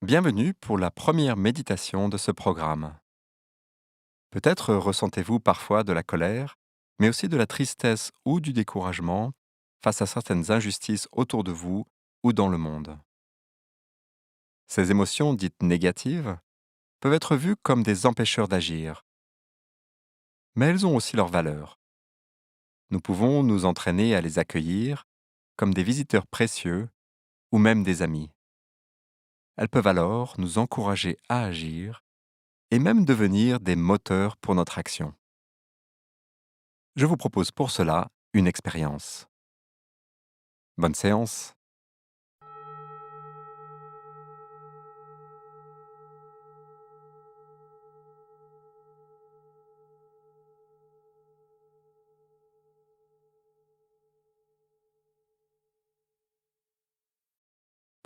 Bienvenue pour la première méditation de ce programme. Peut-être ressentez-vous parfois de la colère, mais aussi de la tristesse ou du découragement face à certaines injustices autour de vous ou dans le monde. Ces émotions dites négatives peuvent être vues comme des empêcheurs d'agir, mais elles ont aussi leur valeur. Nous pouvons nous entraîner à les accueillir comme des visiteurs précieux ou même des amis. Elles peuvent alors nous encourager à agir et même devenir des moteurs pour notre action. Je vous propose pour cela une expérience. Bonne séance.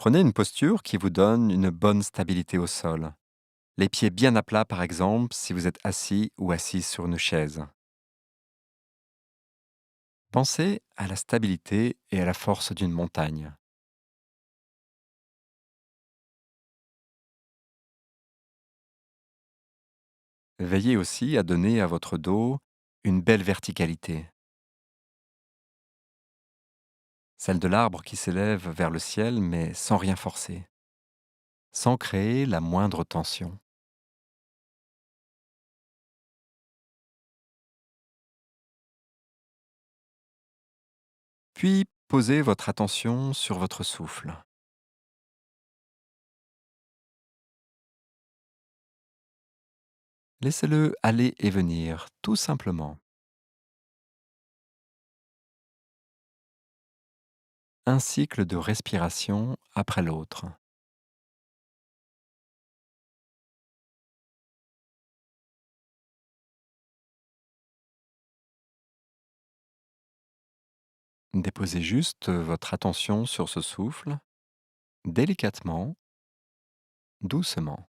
Prenez une posture qui vous donne une bonne stabilité au sol. Les pieds bien à plat par exemple si vous êtes assis ou assise sur une chaise. Pensez à la stabilité et à la force d'une montagne. Veillez aussi à donner à votre dos une belle verticalité, celle de l'arbre qui s'élève vers le ciel mais sans rien forcer, sans créer la moindre tension. Puis posez votre attention sur votre souffle. Laissez-le aller et venir, tout simplement. Un cycle de respiration après l'autre. Déposez juste votre attention sur ce souffle, délicatement, doucement.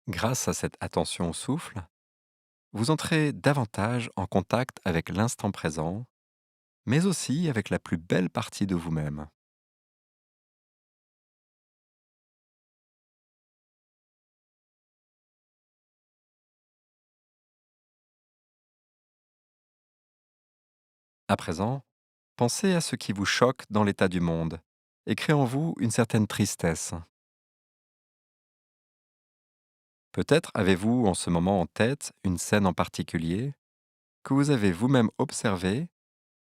Grâce à cette attention au souffle, vous entrez davantage en contact avec l'instant présent, mais aussi avec la plus belle partie de vous-même. À présent, pensez à ce qui vous choque dans l'état du monde et crée en vous une certaine tristesse. Peut-être avez-vous en ce moment en tête une scène en particulier que vous avez vous-même observée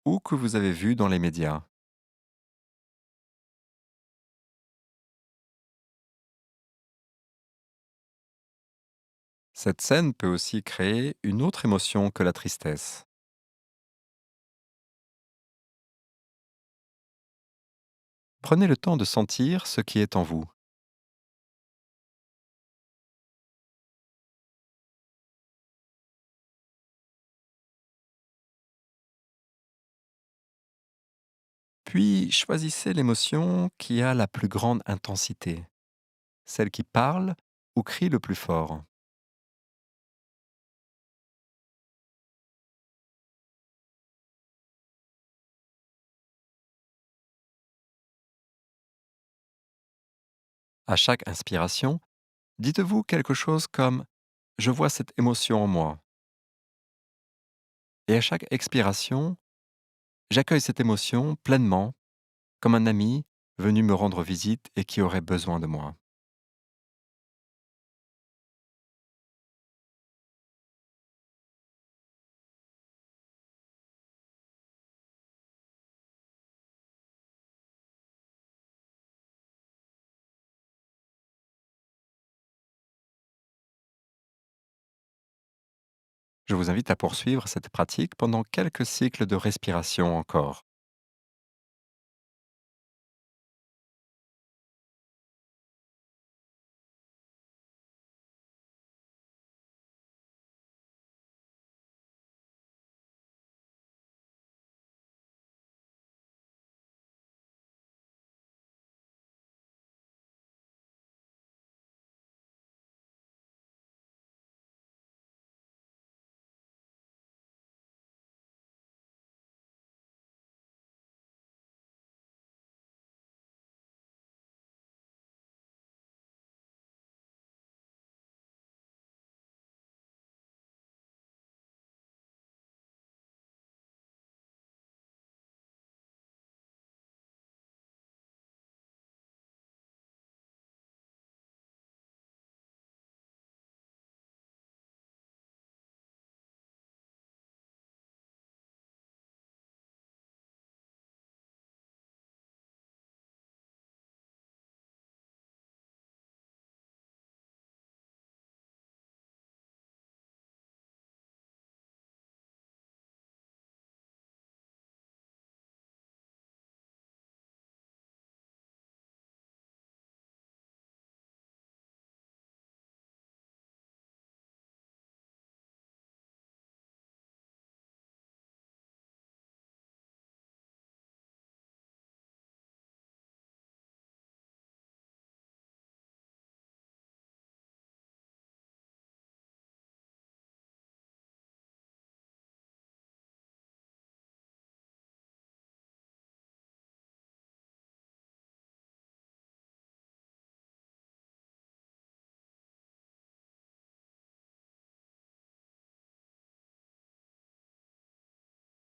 ou que vous avez vue dans les médias. Cette scène peut aussi créer une autre émotion que la tristesse. Prenez le temps de sentir ce qui est en vous. Puis choisissez l'émotion qui a la plus grande intensité, celle qui parle ou crie le plus fort. À chaque inspiration, dites-vous quelque chose comme ⁇ Je vois cette émotion en moi ⁇ et à chaque expiration, j'accueille cette émotion pleinement, comme un ami venu me rendre visite et qui aurait besoin de moi. Je vous invite à poursuivre cette pratique pendant quelques cycles de respiration encore.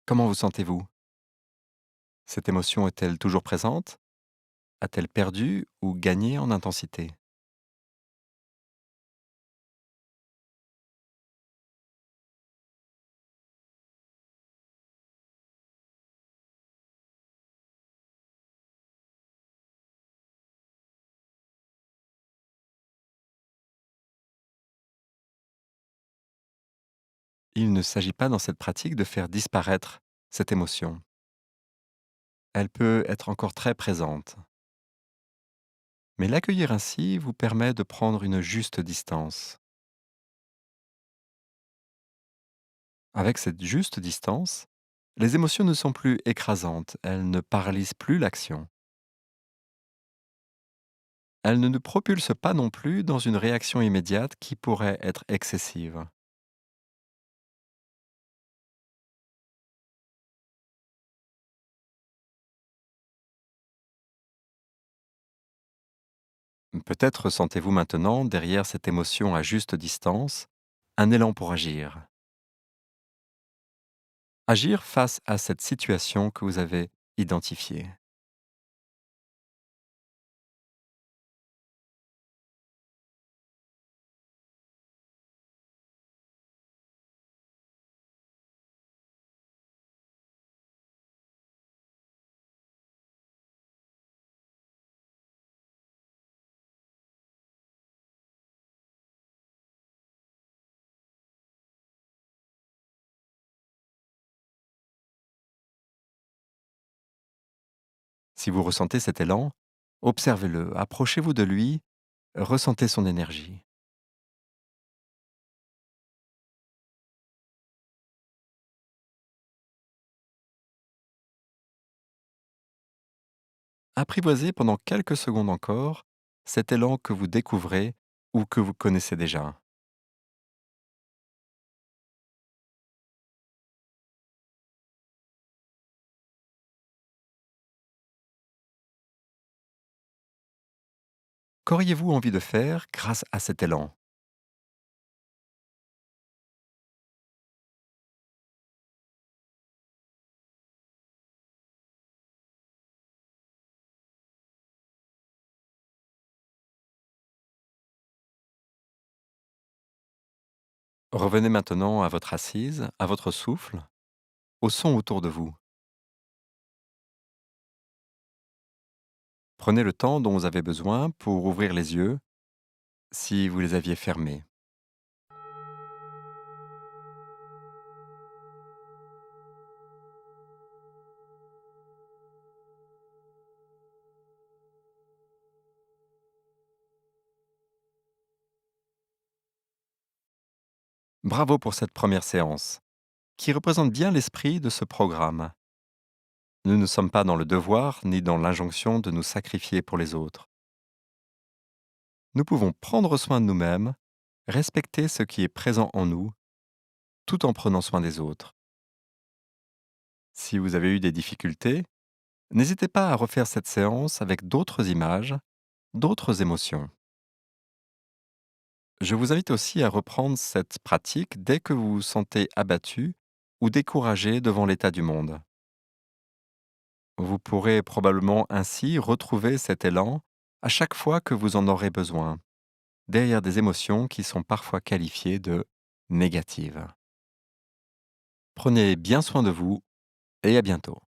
Comment vous sentez-vous? Cette émotion est-elle toujours présente? A-t-elle perdu ou gagné en intensité? Il ne s'agit pas dans cette pratique de faire disparaître cette émotion. Elle peut être encore très présente. Mais l'accueillir ainsi vous permet de prendre une juste distance. Avec cette juste distance, les émotions ne sont plus écrasantes, elles ne paralysent plus l'action. Elles ne nous propulsent pas non plus dans une réaction immédiate qui pourrait être excessive. Peut-être sentez-vous maintenant, derrière cette émotion à juste distance, un élan pour agir. Agir face à cette situation que vous avez identifiée. Si vous ressentez cet élan, observez-le, approchez-vous de lui, ressentez son énergie. Apprivoisez pendant quelques secondes encore cet élan que vous découvrez ou que vous connaissez déjà. Qu'auriez-vous envie de faire grâce à cet élan? Revenez maintenant à votre assise, à votre souffle, au son autour de vous. Prenez le temps dont vous avez besoin pour ouvrir les yeux si vous les aviez fermés. Bravo pour cette première séance, qui représente bien l'esprit de ce programme. Nous ne sommes pas dans le devoir ni dans l'injonction de nous sacrifier pour les autres. Nous pouvons prendre soin de nous-mêmes, respecter ce qui est présent en nous, tout en prenant soin des autres. Si vous avez eu des difficultés, n'hésitez pas à refaire cette séance avec d'autres images, d'autres émotions. Je vous invite aussi à reprendre cette pratique dès que vous vous sentez abattu ou découragé devant l'état du monde. Vous pourrez probablement ainsi retrouver cet élan à chaque fois que vous en aurez besoin, derrière des émotions qui sont parfois qualifiées de négatives. Prenez bien soin de vous et à bientôt.